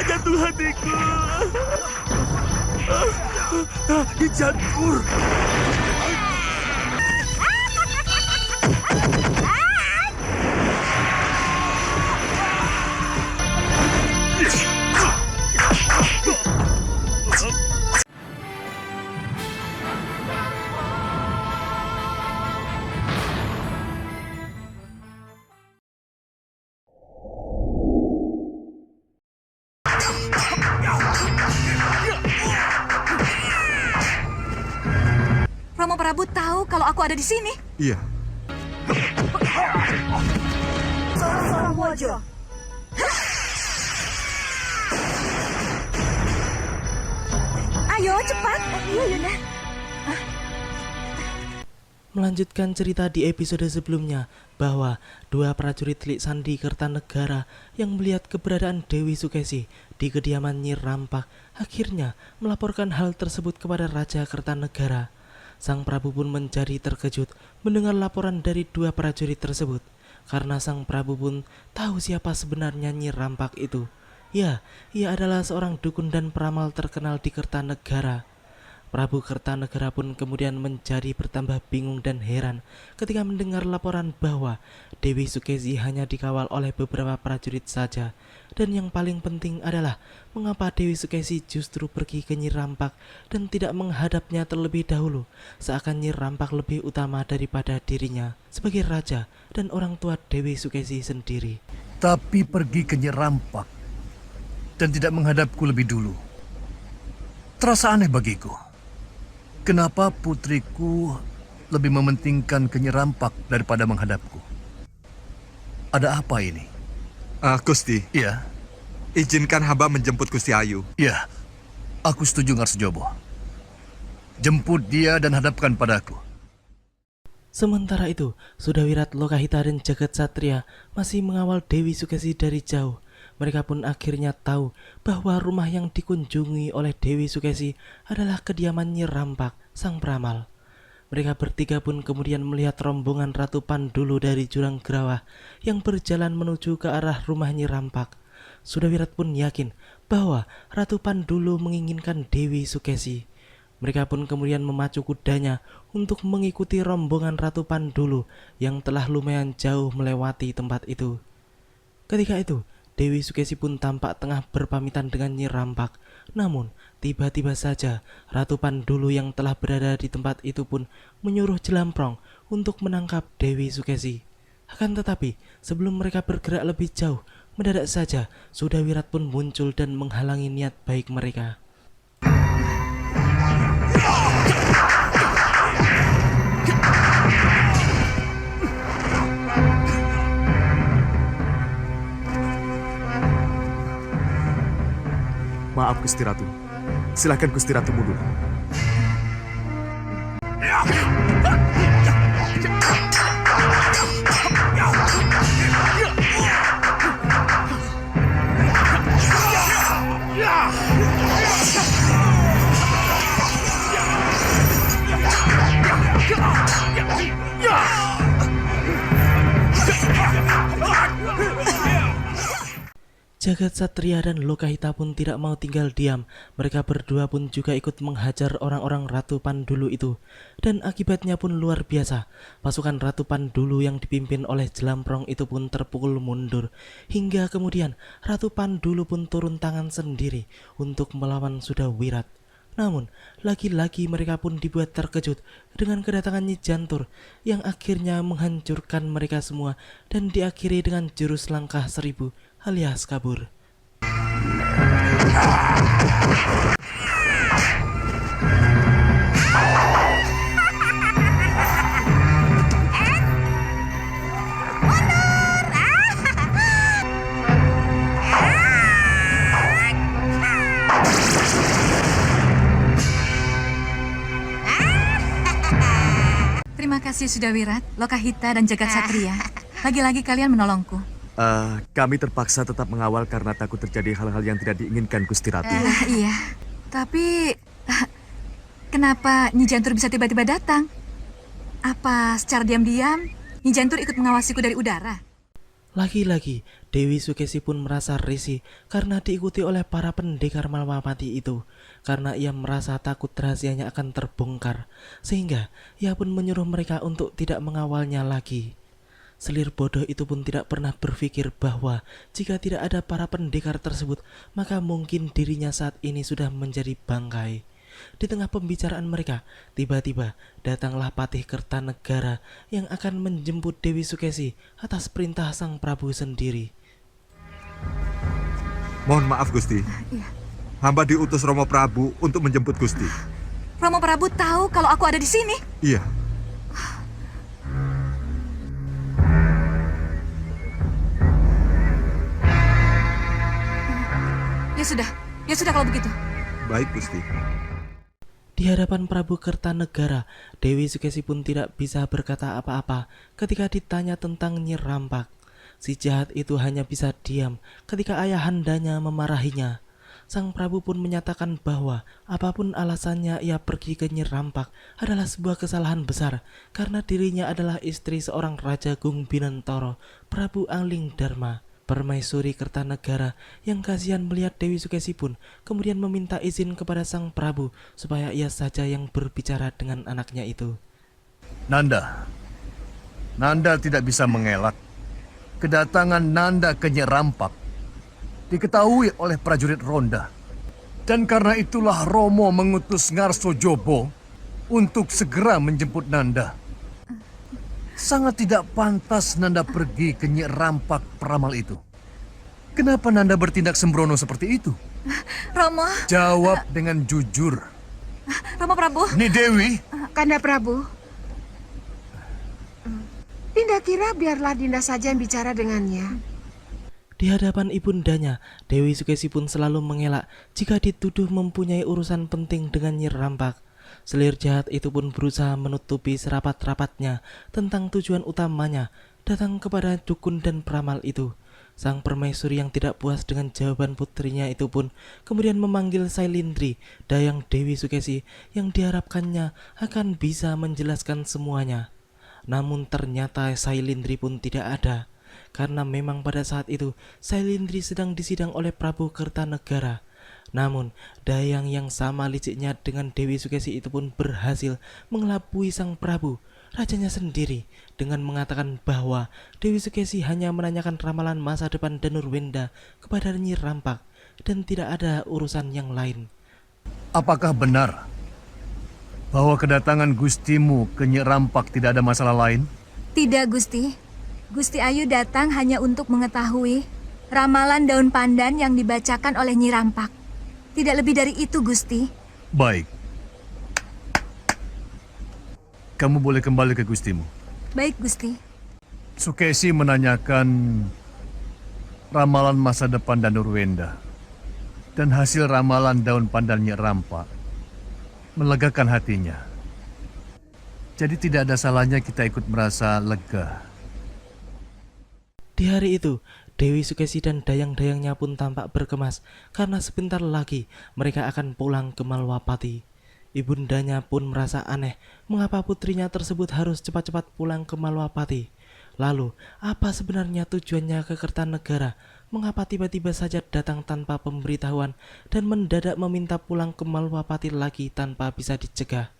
Jantung hatiku. Nyi Jantur. Romo Prabu tahu kalau aku ada di sini. Iya. Seorang Wojo. Ayo cepat. Iya Yunda. Melanjutkan cerita di episode sebelumnya bahwa dua prajurit Telik Sandi Kertanegara yang melihat keberadaan Dewi Sukesi di kediaman Nyi Rampak akhirnya melaporkan hal tersebut kepada Raja Kertanegara. Sang Prabu pun menjadi terkejut mendengar laporan dari dua prajurit tersebut, karena Sang Prabu pun tahu siapa sebenarnya Nyi Rampak itu. Ya, ia adalah seorang dukun dan peramal terkenal di Kertanegara. Prabu Kertanegara pun kemudian menjadi bertambah bingung dan heran ketika mendengar laporan bahwa Dewi Sukesi hanya dikawal oleh beberapa prajurit saja. Dan yang paling penting adalah mengapa Dewi Sukesi justru pergi ke Nyi Rampak dan tidak menghadapnya terlebih dahulu, seakan Nyi Rampak lebih utama daripada dirinya sebagai raja dan orang tua Dewi Sukesi sendiri. Tapi pergi ke Nyi Rampak dan tidak menghadapku lebih dulu. Terasa aneh bagiku. Kenapa putriku lebih mementingkan ke Nyi Rampak daripada menghadapku? Ada apa ini? Gusti, Iya, izinkan hamba menjemput Gusti Ayu. iya. Aku setuju Ngarsejobo. Jemput dia dan hadapkan padaku. Sementara itu, Sudawirat, Lokahita dan Jagat Satria masih mengawal Dewi Sukesi dari jauh. Mereka pun akhirnya tahu bahwa rumah yang dikunjungi oleh Dewi Sukesi adalah kediaman Nyi Rampak, sang peramal. Mereka bertiga pun kemudian melihat rombongan Ratu Pandulu dari Jurang Grawah yang berjalan menuju ke arah rumah Nyi Rampak. Sudawirat pun yakin bahwa Ratu Pandulu menginginkan Dewi Sukesi. Mereka pun kemudian memacu kudanya untuk mengikuti rombongan Ratu Pandulu yang telah lumayan jauh melewati tempat itu. Ketika itu, Dewi Sukesi pun tampak tengah berpamitan dengan Nyi Rampak. Namun, tiba-tiba saja Ratu Pandulu yang telah berada di tempat itu pun menyuruh Jelamprong untuk menangkap Dewi Sukesi. Akan tetapi, sebelum mereka bergerak lebih jauh, mendadak saja Sudawirat pun muncul dan menghalangi niat baik mereka. Maaf Gusti Ratu, silakan Gusti Ratu mundur. Jagat Satria dan Lokahita pun tidak mau tinggal diam. Mereka berdua pun juga ikut menghajar orang-orang Ratu Pandulu itu. Dan akibatnya pun luar biasa. Pasukan Ratu Pandulu yang dipimpin oleh Jelamprong itu pun terpukul mundur. Hingga kemudian Ratu Pandulu pun turun tangan sendiri untuk melawan Sudawirat. Namun, lagi-lagi mereka pun dibuat terkejut dengan kedatangan Nyi Jantur yang akhirnya menghancurkan mereka semua dan diakhiri dengan jurus langkah 1000 alias kabur. Terima kasih Sudawirat, Lokahita dan Jagat Satria. Lagi-lagi kalian menolongku. Kami terpaksa tetap mengawal karena takut terjadi hal-hal yang tidak diinginkan Gusti Ratu. Iya, tapi kenapa Nyi Jantur bisa tiba-tiba datang? Apa secara diam-diam Nyi Jantur ikut mengawasiku dari udara? Lagi-lagi, Dewi Sukesi pun merasa risih karena diikuti oleh para pendekar Malwapati itu. Karena ia merasa takut rahasianya akan terbongkar, sehingga ia pun menyuruh mereka untuk tidak mengawalnya lagi. Selir bodoh itu pun tidak pernah berpikir bahwa jika tidak ada para pendekar tersebut, maka mungkin dirinya saat ini sudah menjadi bangkai. Di tengah pembicaraan mereka, tiba-tiba datanglah Patih Kertanegara yang akan menjemput Dewi Sukesi atas perintah Sang Prabu sendiri. Mohon maaf, Gusti. Iya. Hamba diutus Romo Prabu untuk menjemput Gusti. Romo Prabu tahu kalau aku ada di sini. Iya. Ya sudah kalau begitu. Baik, Gusti. Di hadapan Prabu Kertanegara, Dewi Sukesi pun tidak bisa berkata apa-apa ketika ditanya tentang Nyi Rampak. Si jahat itu hanya bisa diam ketika ayahandanya memarahinya. Sang Prabu pun menyatakan bahwa apapun alasannya ia pergi ke Nyi Rampak adalah sebuah kesalahan besar karena dirinya adalah istri seorang Raja Gung Binantoro, Prabu Angling Dharma. Permaisuri Kertanegara yang kasihan melihat Dewi Sukesi pun kemudian meminta izin kepada Sang Prabu supaya ia saja yang berbicara dengan anaknya itu. Nanda tidak bisa mengelak. Kedatangan Nanda ke Nyi Rampak diketahui oleh prajurit ronda. Dan karena itulah Romo mengutus Ngarso Jobo untuk segera menjemput Nanda. Sangat tidak pantas Nanda pergi ke Nyi Rampak peramal itu. Kenapa Nanda bertindak sembrono seperti itu? Romo, Jawab dengan jujur. Romo Prabu. Ni Dewi, Kanda Prabu, Dinda kira biarlah Dinda saja yang bicara dengannya. Di hadapan ibundanya, Dewi Sukesi pun selalu mengelak jika dituduh mempunyai urusan penting dengan Nyi Rampak. Selir jahat itu pun berusaha menutupi serapat-rapatnya tentang tujuan utamanya datang kepada dukun dan peramal itu. Sang permaisuri yang tidak puas dengan jawaban putrinya itu pun kemudian memanggil Sailindri, dayang Dewi Sukesi yang diharapkannya akan bisa menjelaskan semuanya. Namun ternyata Sailindri pun tidak ada, karena memang pada saat itu Sailindri sedang disidang oleh Prabu Kertanegara. Namun, dayang yang sama liciknya dengan Dewi Sukesi itu pun berhasil mengelabui Sang Prabu, rajanya sendiri, dengan mengatakan bahwa Dewi Sukesi hanya menanyakan ramalan masa depan Danurwenda kepada Nyi Rampak dan tidak ada urusan yang lain. apakah benar bahwa kedatangan Gustimu ke Nyi Rampak tidak ada masalah lain? Tidak, Gusti. Gusti Ayu datang hanya untuk mengetahui ramalan daun pandan yang dibacakan oleh Nyi Rampak. Tidak lebih dari itu, Gusti. Baik. Kamu boleh kembali ke Gustimu. Baik, Gusti. Sukesi menanyakan ramalan masa depan Danurwenda. Dan hasil ramalan daun pandan Nyi Rampak melegakan hatinya. Jadi tidak ada salahnya kita ikut merasa lega. Di hari itu, Dewi Sukesi dan dayang-dayangnya pun tampak berkemas karena sebentar lagi mereka akan pulang ke Malwapati. Ibundanya pun merasa aneh mengapa putrinya tersebut harus cepat-cepat pulang ke Malwapati. Lalu, apa sebenarnya tujuannya ke Kertanegara? Mengapa tiba-tiba saja datang tanpa pemberitahuan dan mendadak meminta pulang ke Malwapati lagi tanpa bisa dicegah?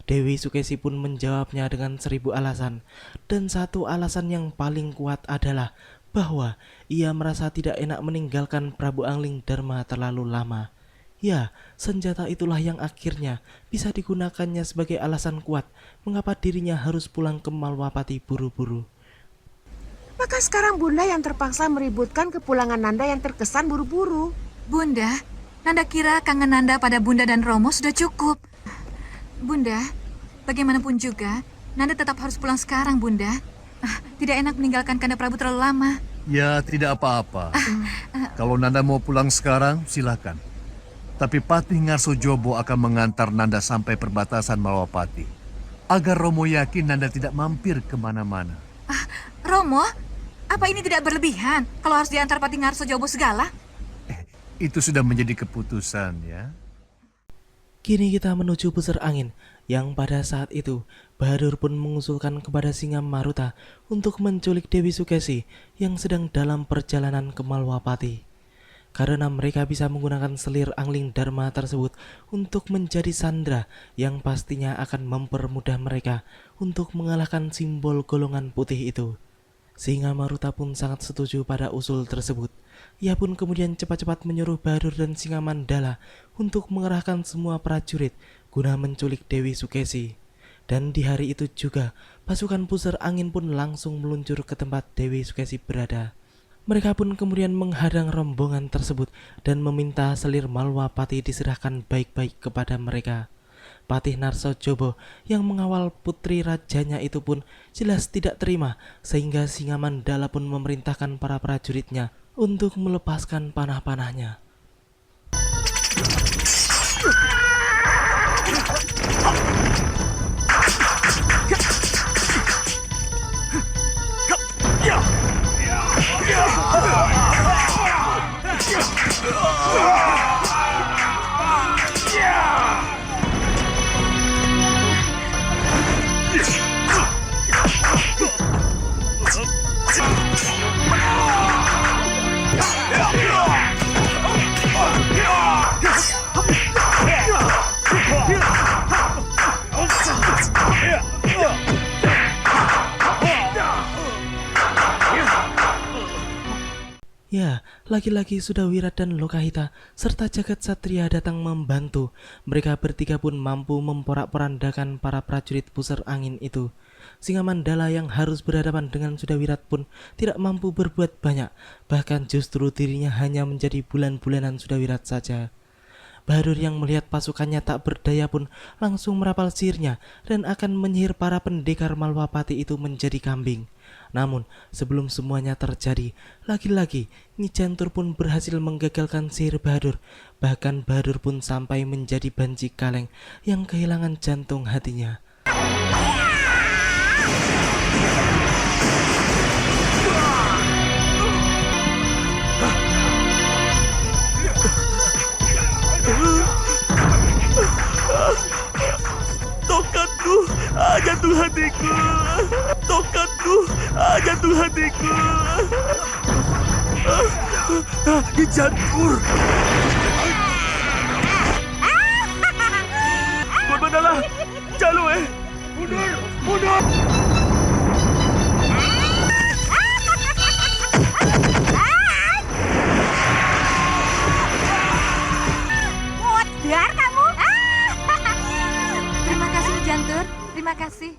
Dewi Sukesi pun menjawabnya dengan 1000 alasan, dan satu alasan yang paling kuat adalah bahwa ia merasa tidak enak meninggalkan Prabu Angling Dharma terlalu lama. Ya, senjata itulah yang akhirnya bisa digunakannya sebagai alasan kuat mengapa dirinya harus pulang ke Malwapati buru-buru. Maka sekarang Bunda yang terpaksa meributkan kepulangan Nanda yang terkesan buru-buru. Bunda, Nanda kira kangen Nanda pada Bunda dan Romo sudah cukup. Bunda, bagaimanapun juga, Nanda tetap harus pulang sekarang, Bunda. Tidak enak meninggalkan Kanda Prabu terlalu lama. Ya, tidak apa-apa. Kalau Nanda mau pulang sekarang, silakan. Tapi Patih Ngarso Jobo akan mengantar Nanda sampai perbatasan Malwapati. Agar Romo yakin Nanda tidak mampir kemana-mana. Romo, apa ini tidak berlebihan kalau harus diantar Patih Ngarso Jobo segala? Itu sudah menjadi keputusan, ya. Kini kita menuju pusar angin, yang pada saat itu Bahadur pun mengusulkan kepada Singa Maruta untuk menculik Dewi Sukesi yang sedang dalam perjalanan ke Malwapati. Karena mereka bisa menggunakan selir angling Dharma tersebut untuk menjadi sandera yang pastinya akan mempermudah mereka untuk mengalahkan simbol golongan putih itu. Singa Maruta pun sangat setuju pada usul tersebut. Ia pun kemudian cepat-cepat menyuruh Bahadur dan Singa Mandala untuk mengerahkan semua prajurit guna menculik Dewi Sukesi. Dan di hari itu juga, pasukan pusar angin pun langsung meluncur ke tempat Dewi Sukesi berada. Mereka pun kemudian menghadang rombongan tersebut dan meminta selir Malwapati diserahkan baik-baik kepada mereka. Patih Narsojobo yang mengawal putri rajanya itu pun jelas tidak terima, sehingga Singa Mandala pun memerintahkan para prajuritnya untuk melepaskan panah-panahnya. Ya, lagi-lagi Sudawirat dan Lokahita serta Jagat Satria datang membantu. Mereka bertiga pun mampu memporak-porandakan para prajurit pusar angin itu. Singa Mandala yang harus berhadapan dengan Sudawirat pun tidak mampu berbuat banyak. Bahkan justru dirinya hanya menjadi bulan-bulanan Sudawirat saja. Bahadur yang melihat pasukannya tak berdaya pun langsung merapal sihirnya dan akan menyihir para pendekar Malwapati itu menjadi kambing. Namun sebelum semuanya terjadi, lagi-lagi Nyi Jantur pun berhasil menggagalkan sihir Bahadur. Bahkan Bahadur pun sampai menjadi banci kaleng yang kehilangan jantung hatinya. Tokatku, jantung hatiku. Tokatku, jantung hatiku. Nyi Jantur. Tuan Mandala, Jalu mundur, mundur. Biar kamu. Terima kasih Nyi Jantur, terima kasih.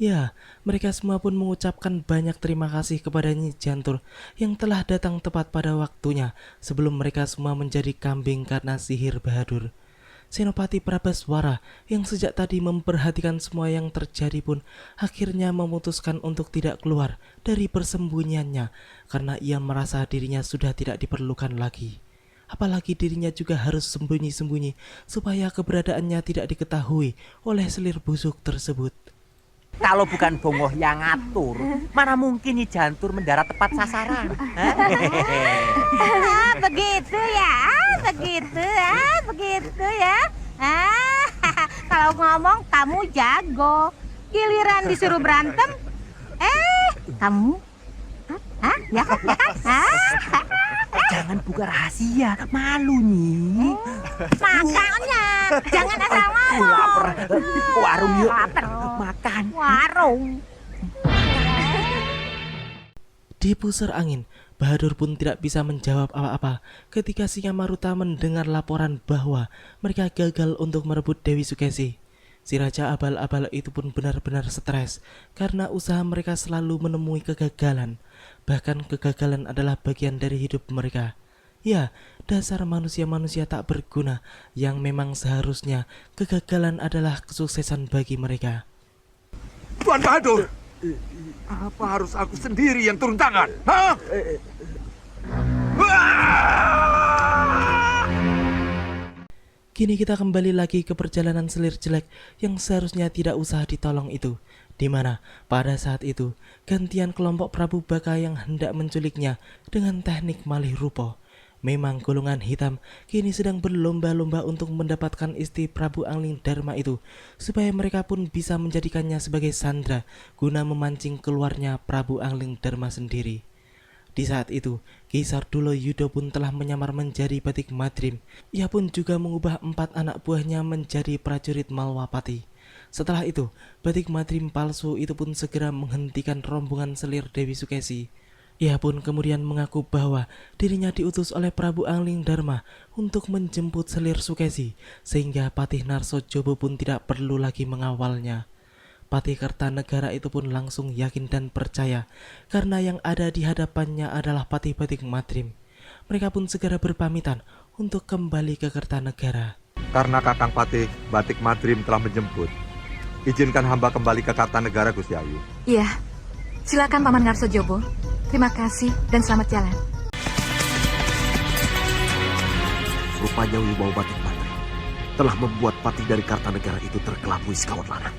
Ya, mereka semua pun mengucapkan banyak terima kasih kepada Nyi Jantur yang telah datang tepat pada waktunya sebelum mereka semua menjadi kambing karena sihir Bahadur. Senopati Prabaswara yang sejak tadi memperhatikan semua yang terjadi pun akhirnya memutuskan untuk tidak keluar dari persembunyiannya karena ia merasa dirinya sudah tidak diperlukan lagi. Apalagi dirinya juga harus sembunyi-sembunyi supaya keberadaannya tidak diketahui oleh selir busuk tersebut. Kalau bukan Bongoh yang ngatur, mana mungkin Nyi Jantur mendarat tepat sasaran? Begitu ya, begitu ya. Kalau ngomong kamu jago, giliran disuruh berantem, kamu, ya kan? Jangan buka rahasia, malu Nyi. Makanya jangan asal ngomong. Lapar, ke warung yuk. Lapar. Makan. Warung. Di pusar angin, Bahadur pun tidak bisa menjawab apa-apa ketika Singa Maruta mendengar laporan bahwa mereka gagal untuk merebut Dewi Sukesi. Si Raja Abal-Abal itu pun benar-benar stres karena usaha mereka selalu menemui kegagalan. Bahkan kegagalan adalah bagian dari hidup mereka. Ya, dasar manusia-manusia tak berguna yang memang seharusnya kegagalan adalah kesuksesan bagi mereka. Tuan Bahadur, apa harus aku sendiri yang turun tangan? Hah? Kini kita kembali lagi ke perjalanan selir jelek yang seharusnya tidak usah ditolong itu, di mana pada saat itu gantian kelompok Prabu Baka yang hendak menculiknya dengan teknik malih rupa. Memang golongan hitam kini sedang berlomba-lomba untuk mendapatkan istri Prabu Angling Dharma itu, supaya mereka pun bisa menjadikannya sebagai sandera guna memancing keluarnya Prabu Angling Dharma sendiri. Di saat itu, Kaisar Dulo Yudo pun telah menyamar menjadi Batik Madrim. Ia pun juga mengubah 4 anak buahnya menjadi prajurit Malwapati. Setelah itu, Batik Madrim palsu itu pun segera menghentikan rombongan selir Dewi Sukesi. Ia pun kemudian mengaku bahwa dirinya diutus oleh Prabu Angling Dharma untuk menjemput selir Sukesi, sehingga Patih Narso Jobo pun tidak perlu lagi mengawalnya. Patih Kertanegara itu pun langsung yakin dan percaya, karena yang ada di hadapannya adalah Patih Batik Madrim. Mereka pun segera berpamitan untuk kembali ke Kertanegara. Karena Kakang Patih Batik Madrim telah menjemput, izinkan hamba kembali ke Kartanegara, Gusti Ayu. Iya, silakan Paman Ngarso Jobo. Terima kasih dan selamat jalan. Rupanya Wibawa Batik Madrim telah membuat patih dari Kartanegara itu terkelabui sekawan lanang.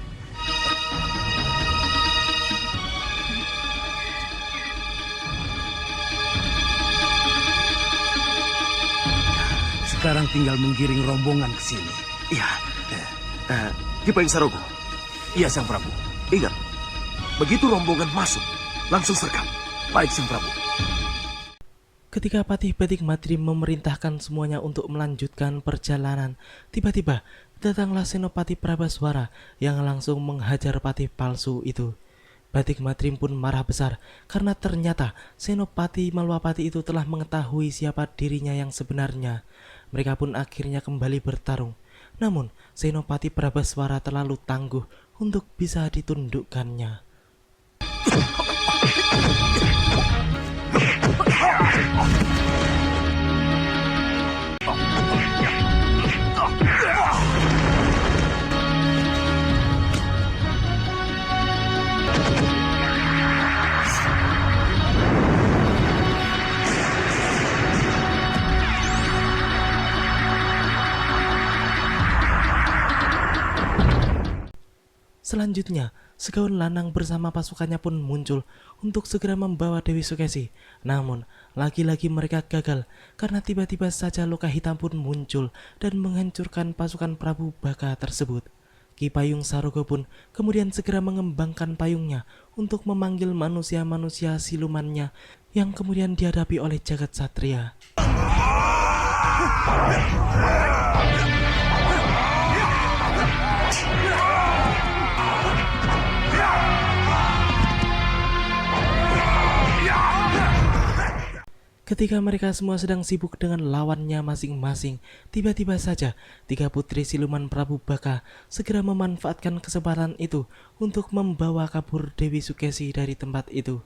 Sekarang tinggal menggiring rombongan ke sini. Iya, Ki Payung Sarogo. Iya, Sang Prabu. Ingat, begitu rombongan masuk, langsung sergap. Baik, Sang Prabu. Ketika Patih Batik Madrim memerintahkan semuanya untuk melanjutkan perjalanan, tiba-tiba datanglah Senopati Prabaswara yang langsung menghajar patih palsu itu. Batik Madrim pun marah besar karena ternyata Senopati Malwapati itu telah mengetahui siapa dirinya yang sebenarnya. Mereka pun akhirnya kembali bertarung. Namun Senopati Prabaswara terlalu tangguh untuk bisa ditundukkannya. Selanjutnya, Segaun Lanang bersama pasukannya pun muncul untuk segera membawa Dewi Sukesi. Namun, lagi-lagi mereka gagal karena tiba-tiba saja Loka Hitam pun muncul dan menghancurkan pasukan Prabu Baka tersebut. Ki Payung Sarogo pun kemudian segera mengembangkan payungnya untuk memanggil manusia-manusia silumannya yang kemudian dihadapi oleh jagat satria. Ketika mereka semua sedang sibuk dengan lawannya masing-masing, tiba-tiba saja 3 putri siluman Prabu Baka segera memanfaatkan kesempatan itu untuk membawa kabur Dewi Sukesi dari tempat itu.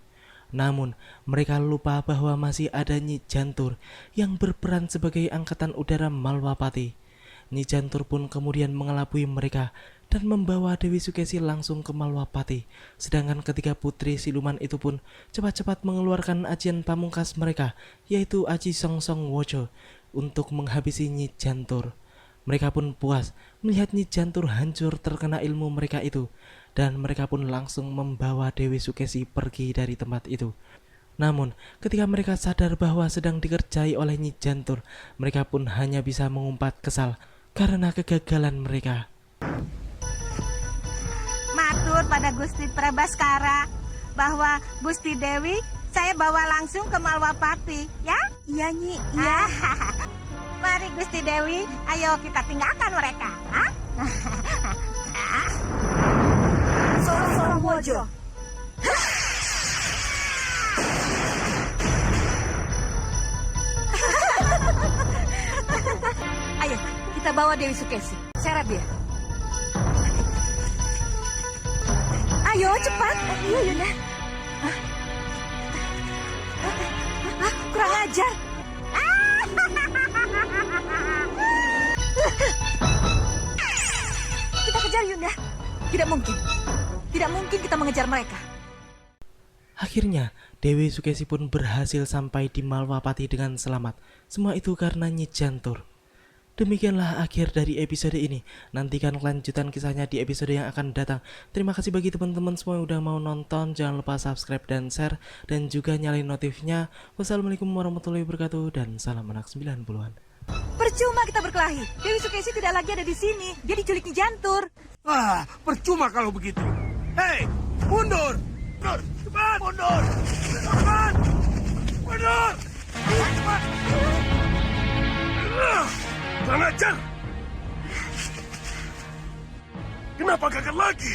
Namun, mereka lupa bahwa masih ada Nyi Jantur yang berperan sebagai angkatan udara Malwapati. Nyi Jantur pun kemudian mengelabui mereka dan membawa Dewi Sukesi langsung ke Malwapati. Sedangkan ketiga putri siluman itu pun cepat-cepat mengeluarkan ajian pamungkas mereka, yaitu Aji Songsong Wojo, untuk menghabisi Nyi Jantur. Mereka pun puas melihat Nyi Jantur hancur terkena ilmu mereka itu, dan mereka pun langsung membawa Dewi Sukesi pergi dari tempat itu. Namun, ketika mereka sadar bahwa sedang dikerjai oleh Nyi Jantur, mereka pun hanya bisa mengumpat kesal karena kegagalan mereka. Matur pada Gusti Prabaskara bahwa Gusti Dewi saya bawa langsung ke Malwapati, ya? Iya, Nyi, iya. Mari Gusti Dewi, ayo kita tinggalkan mereka. Songsong Wojo. Ayo, kita bawa Dewi Sukesi. Seret dia. Ayo, cepat. Iya, Yunda. Kurang ajar. Kita kejar, Yunda. Tidak mungkin. Tidak mungkin kita mengejar mereka. Akhirnya, Dewi Sukesi pun berhasil sampai di Malwapati dengan selamat. Semua itu karena Nyi Jantur. Demikianlah akhir dari episode ini. Nantikan kelanjutan kisahnya di episode yang akan datang. Terima kasih bagi teman-teman semua yang udah mau nonton. Jangan lupa subscribe dan share, dan juga nyalain notifnya. Wassalamualaikum warahmatullahi wabarakatuh, dan salam anak 90-an. Percuma kita berkelahi. Dewi Sukesi tidak lagi ada di sini. Dia diculik Nyi Jantur. Ah, percuma kalau begitu. Hei, mundur! Mundur! Cepat! Mundur! Cepat! Mundur! Cepat! Kurang ajar! Kenapa gagal lagi?